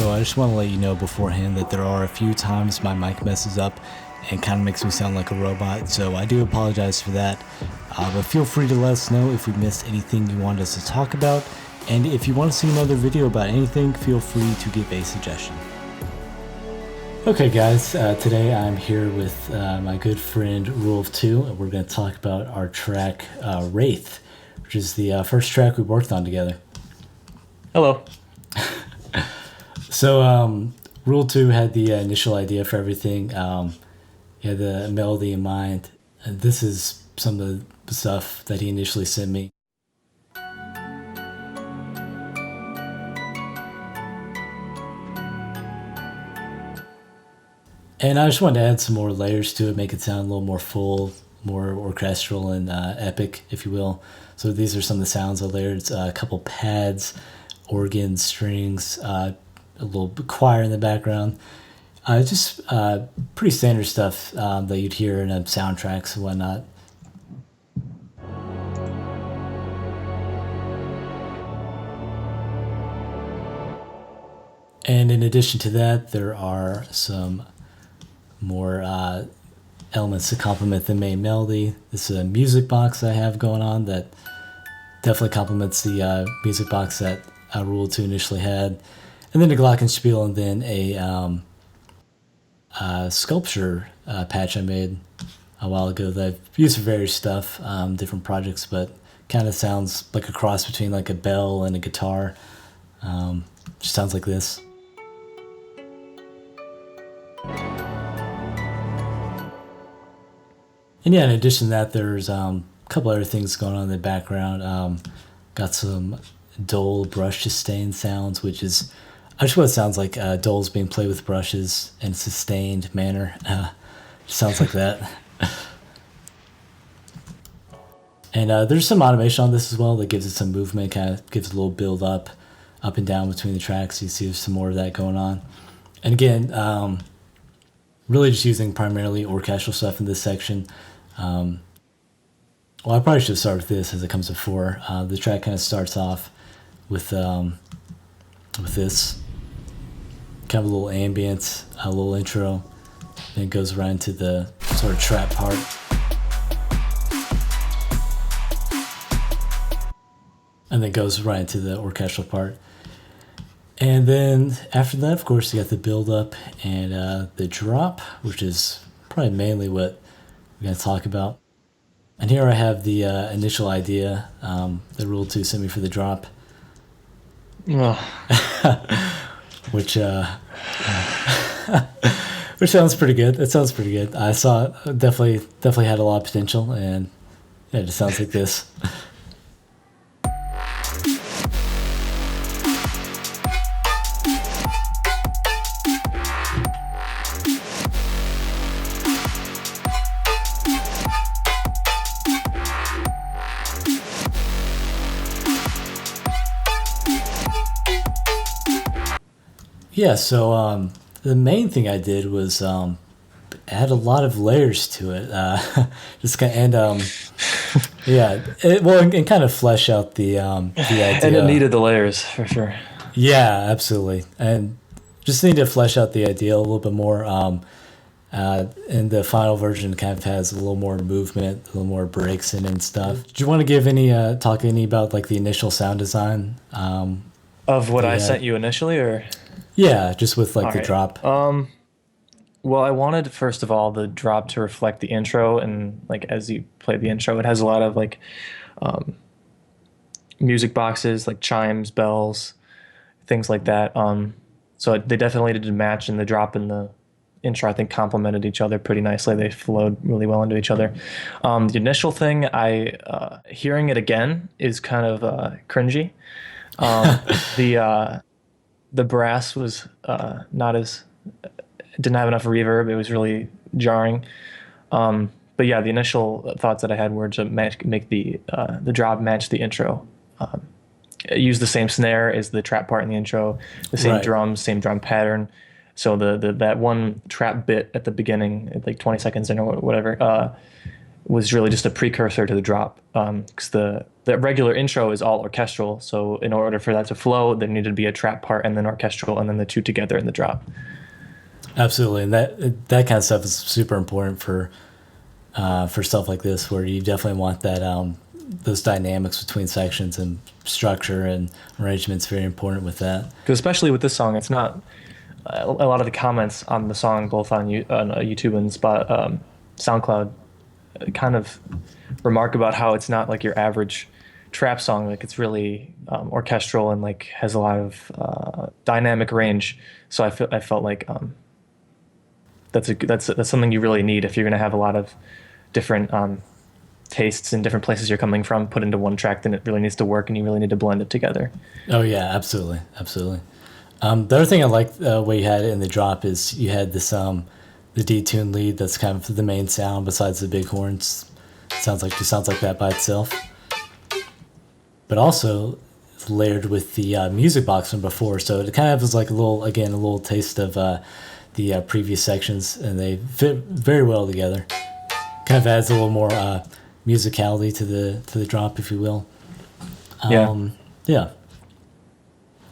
So I just want to let you know beforehand that there are a few times my mic messes up and kind of makes me sound like a robot, so I do apologize for that. But feel free to let us know if we missed anything you want us to talk about, and if you want to see another video about anything, feel free to give a suggestion. Okay guys, today I'm here with my good friend Rule2, and we're going to talk about our track Wraith, which is the first track we worked on together. Hello. So Rule2 had the initial idea for everything. He had the melody in mind, and this is some of the stuff that he initially sent me. And I just wanted to add some more layers to it, make it sound a little more full, more orchestral and epic, if you will. So these are some of the sounds I layered. A couple pads, organ, strings, a little choir in the background. Just pretty standard stuff that you'd hear in soundtracks and whatnot. And in addition to that, there are some more elements to complement the main melody. This is a music box I have going on that definitely complements the music box that Rule2 initially had. And then a glockenspiel, and then a sculpture patch I made a while ago that I've used for various stuff, different projects, but kind of sounds like a cross between like a bell and a guitar. Just sounds like this. And yeah, in addition to that, there's a couple other things going on in the background. Got some dull brush sustain sounds, which is actually what it sounds like. Dul's being played with brushes in a sustained manner. Sounds like that. And there's some automation on this as well that gives it some movement, kind of gives a little build up and down between the tracks. You see there's some more of that going on. And again, really just using primarily orchestral stuff in this section. Well, I probably should start with this as it comes before. The track kind of starts off with this kind of a little ambient, a little intro, then it goes right into the sort of trap part. And then goes right into the orchestral part. And then after that, of course, you got the build up and the drop, which is probably mainly what we're going to talk about. And here I have the initial idea that Rule2 sent me for the drop. Which which sounds pretty good. It sounds pretty good. I saw it. Definitely had a lot of potential, and yeah, it just sounds like this. Yeah, so the main thing I did was add a lot of layers to it. Just kind of, yeah, and kind of flesh out the idea. And it needed the layers for sure. Yeah, absolutely, and just need to flesh out the idea a little bit more. And the final version kind of has a little more movement, a little more breaks in and stuff. Do you want to give talk any about like the initial sound design of what I sent you initially, or? Yeah, just with like the drop. Well, I wanted first of all the drop to reflect the intro, and like as you play the intro, it has a lot of like music boxes, like chimes, bells, things like that. So they definitely did match, and the drop and the intro I think complemented each other pretty nicely. They flowed really well into each other. The initial thing, hearing it again is kind of cringy. The brass was didn't have enough reverb. It was really jarring. But yeah, the initial thoughts that I had were to make the drop match the intro. Use the same snare as the trap part in the intro, the same drums, same drum pattern. So that one trap bit at the beginning, like 20 seconds in or whatever, was really just a precursor to the drop. Because the regular intro is all orchestral, so in order for that to flow, there needed to be a trap part and then orchestral, and then the two together in the drop. Absolutely, and that kind of stuff is super important for stuff like this, where you definitely want that those dynamics between sections and structure and arrangement's very important with that. Because especially with this song, it's not a lot of the comments on the song, both on, YouTube and SoundCloud, kind of remark about how it's not like your average trap song. Like it's really orchestral and like has a lot of dynamic range. So I felt like that's something you really need if you're going to have a lot of different tastes in different places you're coming from put into one track. Then it really needs to work, and you really need to blend it together. Oh yeah, absolutely, absolutely. The other thing I like what you had in the drop is you had this the detune lead that's kind of the main sound besides the big horns. It sounds like that by itself, but also layered with the music box from before, so it kind of was like a little taste of the previous sections, and they fit very well together. Kind of adds a little more musicality to the drop, if you will. Yeah.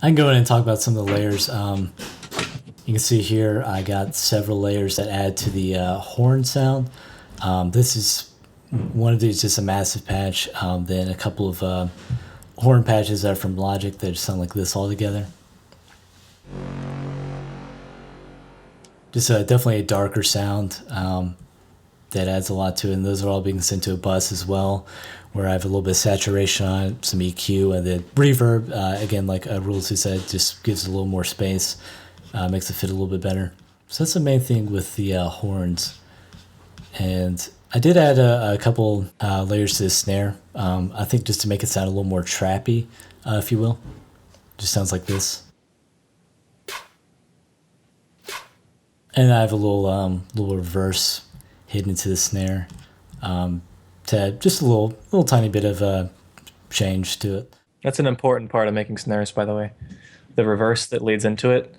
I can go in and talk about some of the layers. You can see here I got several layers that add to the horn sound. This is one of these, just a massive patch. Then a couple of horn patches that are from Logic that just sound like this all together. Just definitely a darker sound that adds a lot to it, and those are all being sent to a bus as well, where I have a little bit of saturation on it, some EQ, and then reverb, again, like Rules who said, just gives it a little more space, makes it fit a little bit better. So that's the main thing with the horns. And I did add a couple layers to the snare, I think just to make it sound a little more trappy, if you will. Just sounds like this. And I have a little reverse hidden into the snare, to add just a little tiny bit of change to it. That's an important part of making snares, by the way. The reverse that leads into it.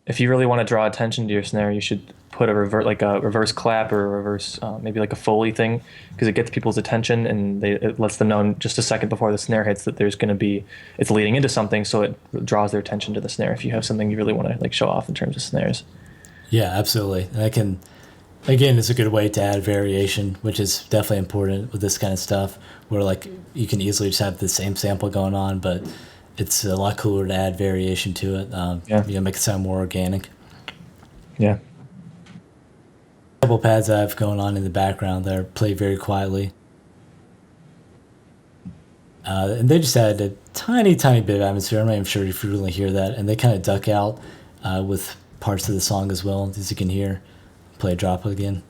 If you really want to draw attention to your snare, you should put a reverse clap or a reverse, maybe like a Foley thing, because it gets people's attention and it lets them know in just a second before the snare hits that it's leading into something, so it draws their attention to the snare. If you have something you really want to like show off in terms of snares. Yeah, absolutely. And again, it's a good way to add variation, which is definitely important with this kind of stuff, where like you can easily just have the same sample going on, but it's a lot cooler to add variation to it. Make it sound more organic. Yeah. A couple pads I have going on in the background that are played very quietly. And they just add a tiny, tiny bit of atmosphere. I'm not even sure if you really hear that. And they kind of duck out with parts of the song as well, as you can hear. Play a drop again.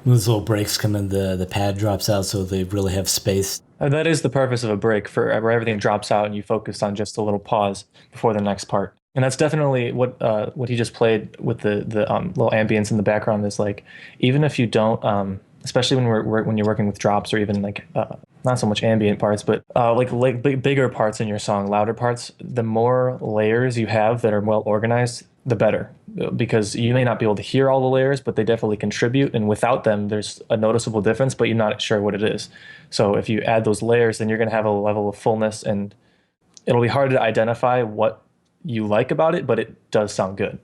When those little breaks come in, the pad drops out, so they really have space. That is the purpose of a break, for where everything drops out and you focus on just a little pause before the next part. And that's definitely what he just played with the little ambience in the background is like, even if you don't, especially when you're working with drops or even like not so much ambient parts, but like bigger parts in your song, louder parts, the more layers you have that are well organized, the better, because you may not be able to hear all the layers, but they definitely contribute, and without them there's a noticeable difference, but you're not sure what it is. So if you add those layers, then you're going to have a level of fullness, and it'll be hard to identify what you like about it, but it does sound good.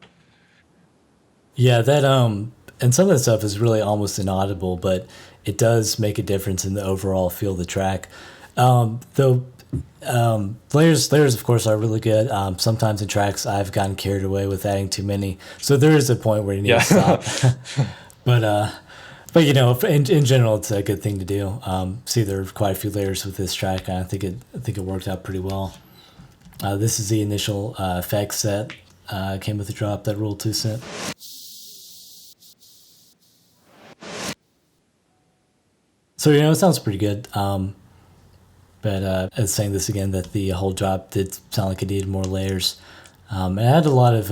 Yeah, that and some of the stuff is really almost inaudible, but it does make a difference in the overall feel of the track. Though layers of course are really good. Sometimes in tracks I've gotten carried away with adding too many, so there is a point where you need to stop. But in general, it's a good thing to do. See, there are quite a few layers with this track, and I think it worked out pretty well. This is the initial effects that came with the drop that Rule 2 sent. So, it sounds pretty good. But as saying this again, that the whole drop did sound like it needed more layers. It had a lot of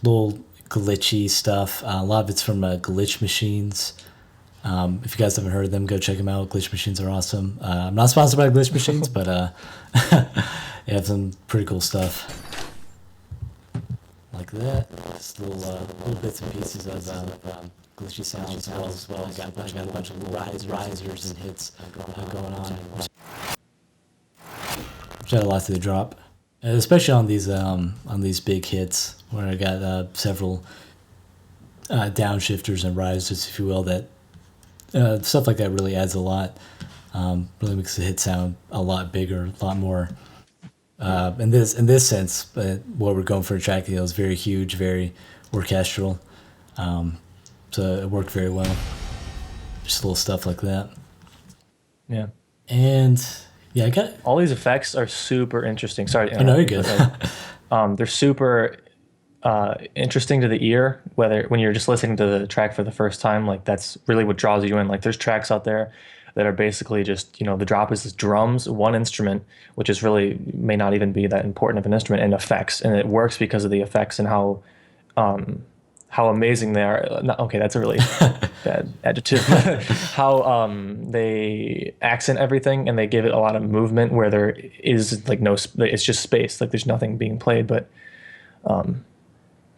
little glitchy stuff. A lot of it's from glitch machines. If you guys haven't heard of them, go check them out. Glitch Machines are awesome. I'm not sponsored by Glitch Machines, but they have some pretty cool stuff like that. Just little bits and pieces of glitchy sounds as well. I got a bunch of little risers and hits going on. Which had a lot to the drop, especially on these big hits where I got several downshifters and risers, if you will. That stuff like that really adds a lot. Really makes the hit sound a lot bigger, a lot more. In this sense, what we're going for a track, is very huge, very orchestral. So it worked very well. Just little stuff like that. Yeah. And yeah, I got all these effects are super interesting. Sorry. Oh no, you're good. They're super interesting to the ear, whether when you're just listening to the track for the first time, like that's really what draws you in. Like there's tracks out there that are basically just, the drop is drums, one instrument, which is really may not even be that important of an instrument, and effects. And it works because of the effects and how amazing they are. Okay, that's a really bad adjective. How they accent everything and they give it a lot of movement where there is like it's just space. Like there's nothing being played, but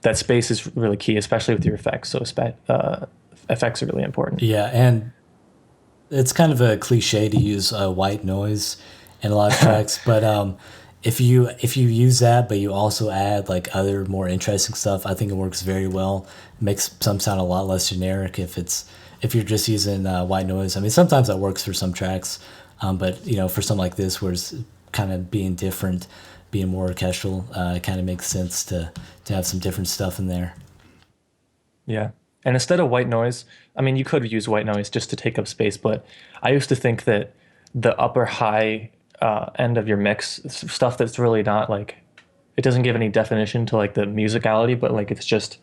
that space is really key, especially with your effects. So effects are really important. Yeah, and it's kind of a cliche to use white noise in a lot of tracks, but if you use that, but you also add like other more interesting stuff, I think it works very well. It makes some sound a lot less generic if you're just using white noise. I mean, sometimes that works for some tracks, but for something like this, where it's kind of being different, being more orchestral, it kind of makes sense to have some different stuff in there. Yeah. And instead of white noise, I mean, you could use white noise just to take up space, but I used to think that the upper high end of your mix, stuff that's really not like, it doesn't give any definition to like the musicality, but like it's just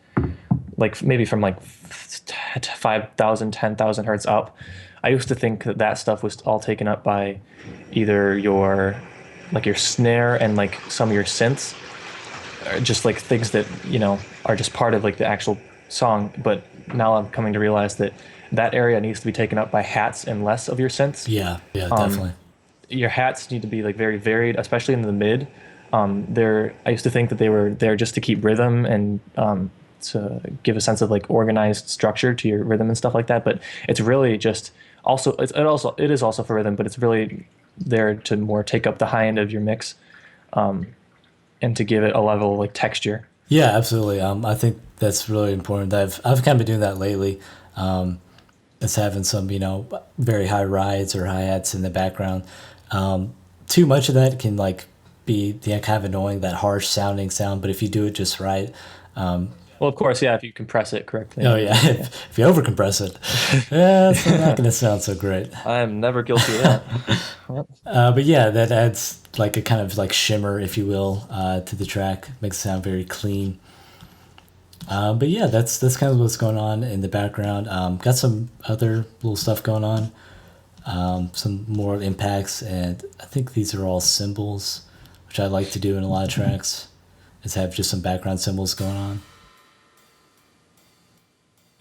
like maybe from like 5,000, 10,000 hertz up. I used to think that stuff was all taken up by either your snare and like some of your synths, or just like things that, are just part of like the actual song. But now I'm coming to realize that area needs to be taken up by hats and less of your synths. Yeah, definitely. Your hats need to be like very varied, especially in the mid. I used to think that they were there just to keep rhythm and to give a sense of like organized structure to your rhythm and stuff like that. But it's really just it is also for rhythm, but it's really there to more take up the high end of your mix, and to give it a level of like texture. Yeah, absolutely. I think that's really important. I've kind of been doing that lately. It's having some, very high rides or hi-hats in the background. Too much of that can like be kind of annoying, that harsh sounding sound. But if you do it just right, well, of course, yeah, if you compress it correctly. Oh yeah, if you over compress it, it's not going to sound so great. I'm never guilty of that. But yeah, that adds like a kind of like shimmer, if you will, to the track. Makes it sound very clean. But yeah, that's kind of what's going on in the background. Got some other little stuff going on, some more impacts, and I think these are all cymbals, which I like to do in a lot of tracks, is have just some background cymbals going on.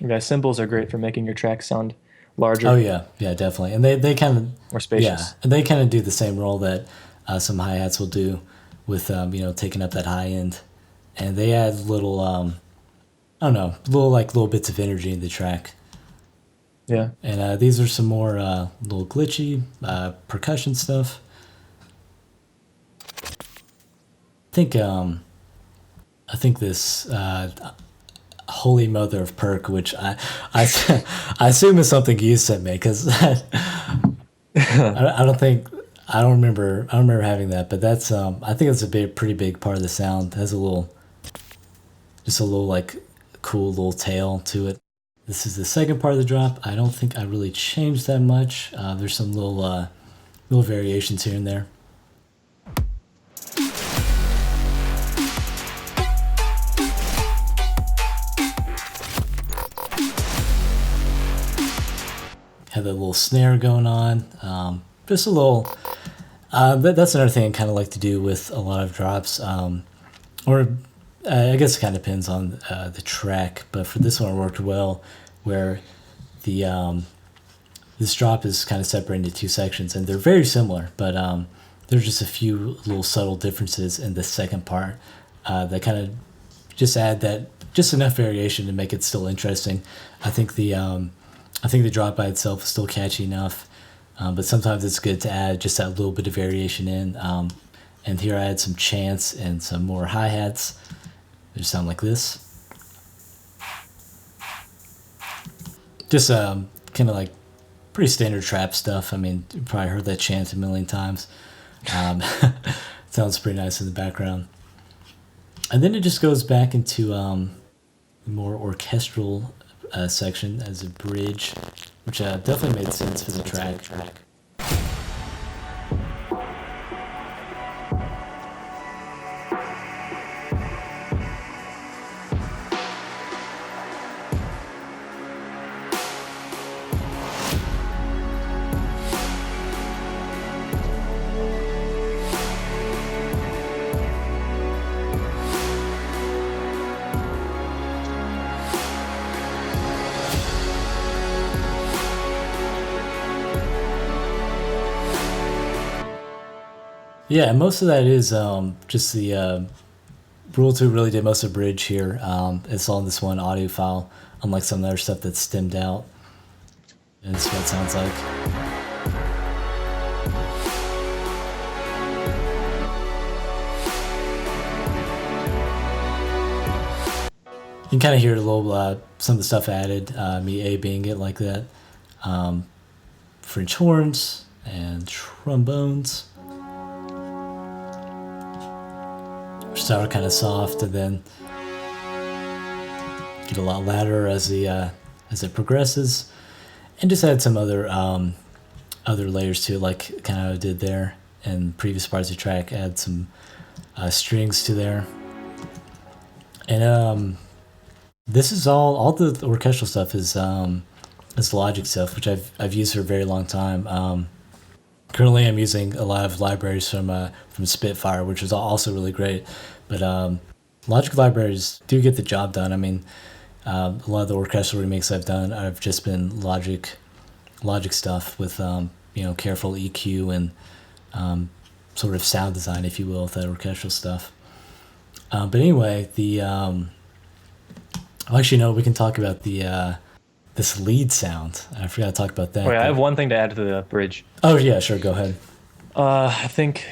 Yeah, cymbals are great for making your track sound larger. Oh yeah, definitely, and they kind of more spacious. Yeah, and they kind of do the same role that some hi-hats will do with taking up that high end, and they add little I don't know, little bits of energy in the track. Yeah. And these are some more little glitchy percussion stuff. I think this Holy Mother of Perk, which I assume is something you sent me, because I don't remember having that, but that's I think it's a pretty big part of the sound. It has a little like cool little tail to it. This is the second part of the drop. I don't think I really changed that much. There's some little variations here and there. Have that little snare going on. Just a little. That's another thing I kind of like to do with a lot of drops. I guess it kind of depends on the track, but for this one it worked well, where the this drop is kind of separated into two sections, and they're very similar, but there's just a few little subtle differences in the second part that kind of just add that just enough variation to make it still interesting. I think the drop by itself is still catchy enough, but sometimes it's good to add just that little bit of variation in. And here I add some chants and some more hi-hats. They sound like this. Just kind of like pretty standard trap stuff. I mean, you probably heard that chant a million times. Sounds pretty nice in the background. And then it just goes back into more orchestral section as a bridge, which definitely made sense for the track. Yeah, most of that is just the Rule 2 really did most of the bridge here. It's all in this one audio file, unlike some of the other stuff that's stemmed out. And that's what it sounds like. You can kind of hear a little, some of the stuff added, me A-being it like that. French horns and trombones. Start kind of soft and then get a lot louder as it progresses, and just add some other layers to it, like kind of how I did there in previous parts of the track. Add some strings to there, and this is all the orchestral stuff is Logic stuff, which I've used for a very long time. Currently, I'm using a lot of libraries from Spitfire, which is also really great. But Logic libraries do get the job done. I mean, a lot of the orchestral remakes I've done, I've just been Logic stuff with careful EQ and sort of sound design, if you will, with that orchestral stuff. But anyway, actually, no, we can talk about this lead sound. I forgot to talk about that. Wait, I have one thing to add to the bridge. Oh yeah, sure, go ahead. I think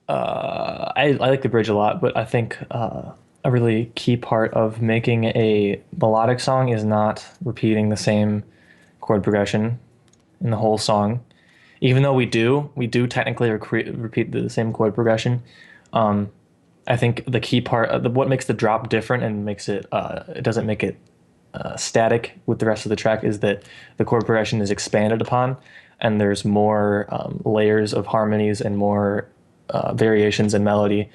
I like the bridge a lot, but I think a really key part of making a melodic song is not repeating the same chord progression in the whole song. Even though we do technically repeat the same chord progression. I think the key part, what makes the drop different and makes it doesn't make it static with the rest of the track, is that the chord progression is expanded upon, and there's more layers of harmonies and more variations in melody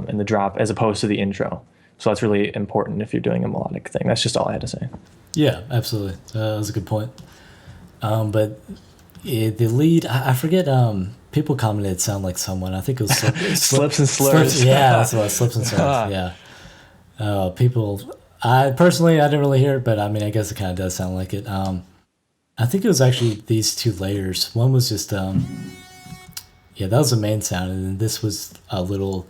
in the drop as opposed to the intro. So that's really important if you're doing a melodic thing. That's just all I had to say. Yeah, absolutely. That was a good point. But the lead, I forget, people commented it sounded like someone. I think it was Slips and Slurs. Yeah, that's what it was, Slips and Slurs. Yeah. People... I didn't really hear it, but I mean, I guess it kind of does sound like it. I think it was actually these two layers. One was just, that was the main sound, and then this was a little.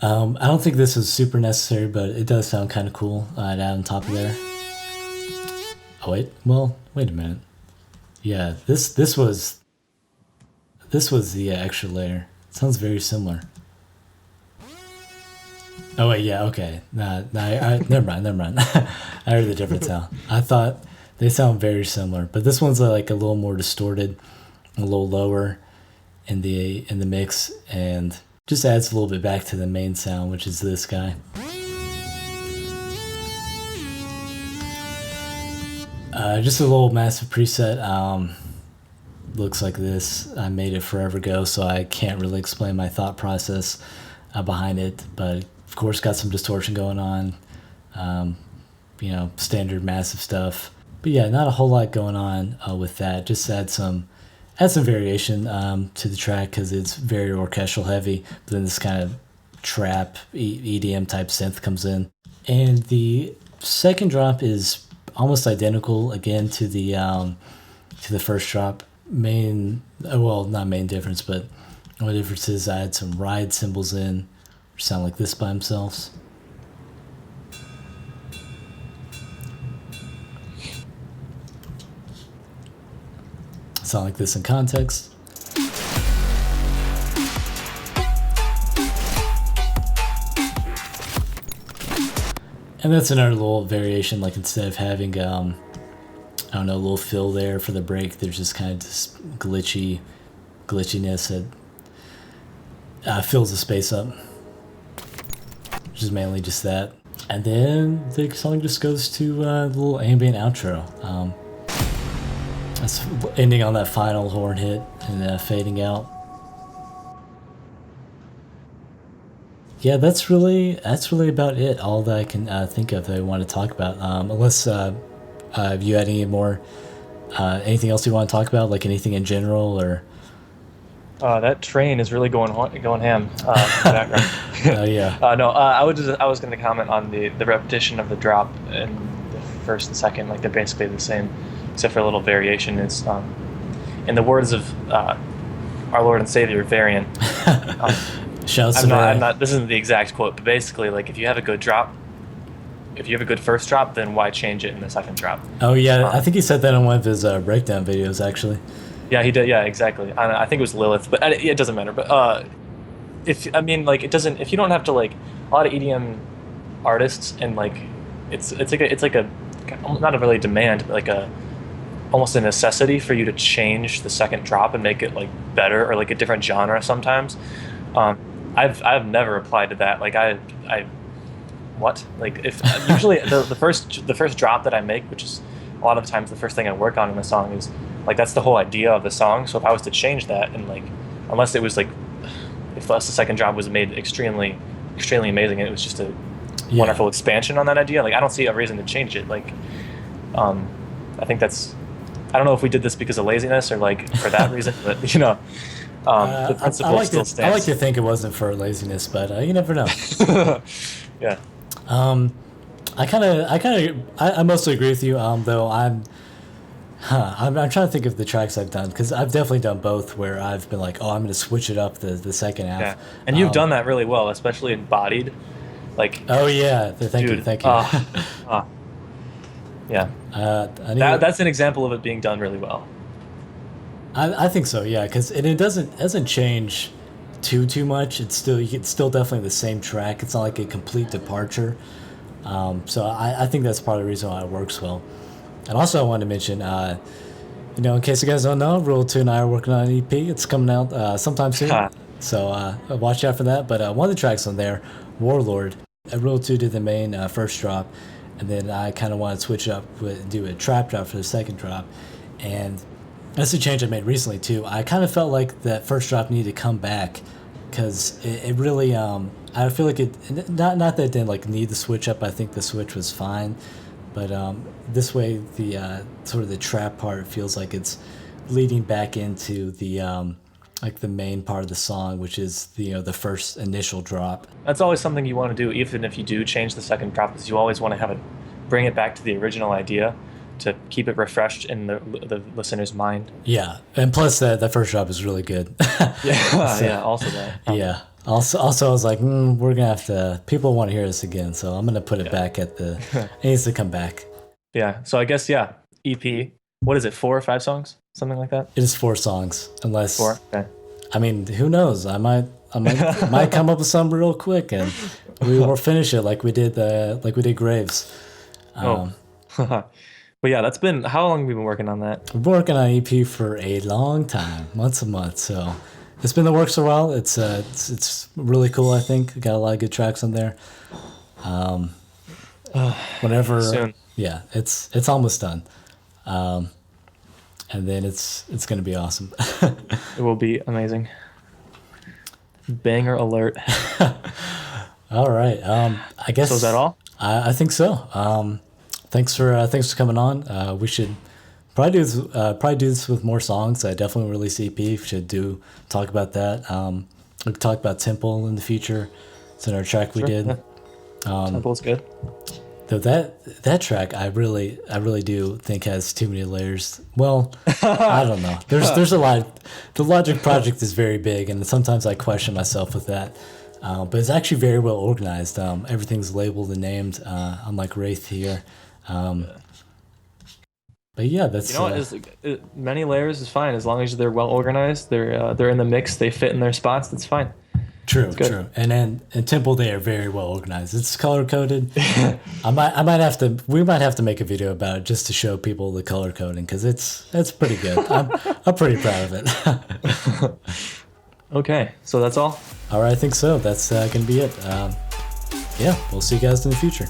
I don't think this was super necessary, but it does sound kind of cool. I'd add on top of there. Oh wait a minute. Yeah, this was the extra layer. It sounds very similar. Oh wait, yeah, okay. Never mind. I heard the difference now. I thought they sound very similar, but this one's like a little more distorted, a little lower in the mix, and just adds a little bit back to the main sound, which is this guy. Just a little massive preset. Looks like this. I made it forever ago, so I can't really explain my thought process behind it, but of course got some distortion going on, standard massive stuff. But yeah, not a whole lot going on with that. Just add some variation to the track because it's very orchestral heavy, but then this kind of trap EDM type synth comes in. And the second drop is almost identical again to the to the first drop. Well, not main difference, but one difference is I had some ride cymbals in, which sound like this by themselves. Sound like this in context. And that's another little variation, like instead of having, I don't know, a little fill there for the break, there's just kind of this glitchiness that fills the space up, which is mainly just that. And then the song just goes to the little ambient outro. That's ending on that final horn hit and fading out. Yeah, that's really about it. All that I can think of that I want to talk about. Unless have you had any more, anything else you want to talk about, like anything in general, or? That train is really going ham in the background. Oh yeah. No, I was going to comment on the repetition of the drop in the first and second, like they're basically the same, except for a little variation. It's in the words of our Lord and Savior Varian. Shouts I'm not. This isn't the exact quote, but basically, like if you have a good first drop, then why change it in the second drop? Oh yeah, I think he said that on one of his breakdown videos, actually. Yeah, he did. Yeah, exactly. I think it was Lilith, but it doesn't matter. But if you don't have to, like, a lot of EDM artists, and like it's like a not a really demand, but like a almost a necessity for you to change the second drop and make it like better or like a different genre sometimes. I've never applied to that. Like what? Like if usually the first drop that I make, which is a lot of the times the first thing I work on in a song, is like that's the whole idea of the song. So if I was to change that, and like unless it was like if the second drop was made extremely amazing and it was just a wonderful expansion on that idea, like I don't see a reason to change it. Like I think that's, I don't know if we did this because of laziness or like for that reason, but you know. The principle still stands. I like to think it wasn't for laziness, but you never know. Yeah. I mostly agree with you. Though I'm trying to think of the tracks I've done, because I've definitely done both where I've been like, oh, I'm going to switch it up the second half. Yeah. And you've done that really well, especially in Bodied. Like. Oh yeah, thank you. Yeah. That's an example of it being done really well. I think so, yeah, because it doesn't change too much. It's still definitely the same track. It's not like a complete departure. So I think that's part of the reason why it works well. And also I wanted to mention, in case you guys don't know, Rule 2 and I are working on an EP. It's coming out sometime soon. So watch out for that. But one of the tracks on there, Warlord, Rule 2 did the main first drop, and then I kind of wanted to switch it up, do a trap drop for the second drop. And that's a change I made recently too. I kind of felt like that first drop needed to come back, because it really I feel like it not that it didn't like need the switch up. I think the switch was fine, but this way the sort of the trap part feels like it's leading back into the like the main part of the song, which is the first initial drop. That's always something you want to do, even if you do change the second drop, because you always want to bring it back to the original idea, to keep it refreshed in the listener's mind. Yeah, and plus the first drop is really good. Yeah, yeah. Also that. Yeah. Also, I was like, we're gonna have to. People want to hear this again, so I'm gonna put it back at the. It needs to come back. Yeah. So I guess EP. What is it? 4 or 5 songs? Something like that. It is 4 songs, unless. 4. Okay. I mean, who knows? I might might come up with some real quick, and we will finish it like we did Graves. But yeah, that's been, how long have we been working on that? We've been working on EP for a long time, months and months. So it's been in the works for a while. It's really cool. I think we got a lot of good tracks on there. Whenever, soon. Yeah, it's almost done, and then it's gonna be awesome. It will be amazing. Banger alert. All right. I guess. So is that all? I think so. Thanks for coming on. We should probably do this with more songs. I definitely release EP. We should talk about that. We could talk about Temple in the future. It's in our track we did. Yeah. Temple's good. Though that track, I really do think has too many layers. Well, I don't know. There's a lot. The Logic project is very big, and sometimes I question myself with that. But it's actually very well organized. Everything's labeled and named, unlike Wraith here. But yeah, that's many layers is fine as long as they're well organized. They're in the mix. They fit in their spots. That's fine. True. And then in Temple they are very well organized. It's color coded. We might have to make a video about it just to show people the color coding because it's pretty good. I'm pretty proud of it. Okay, so that's all. All right, I think so. That's gonna be it. Yeah, we'll see you guys in the future.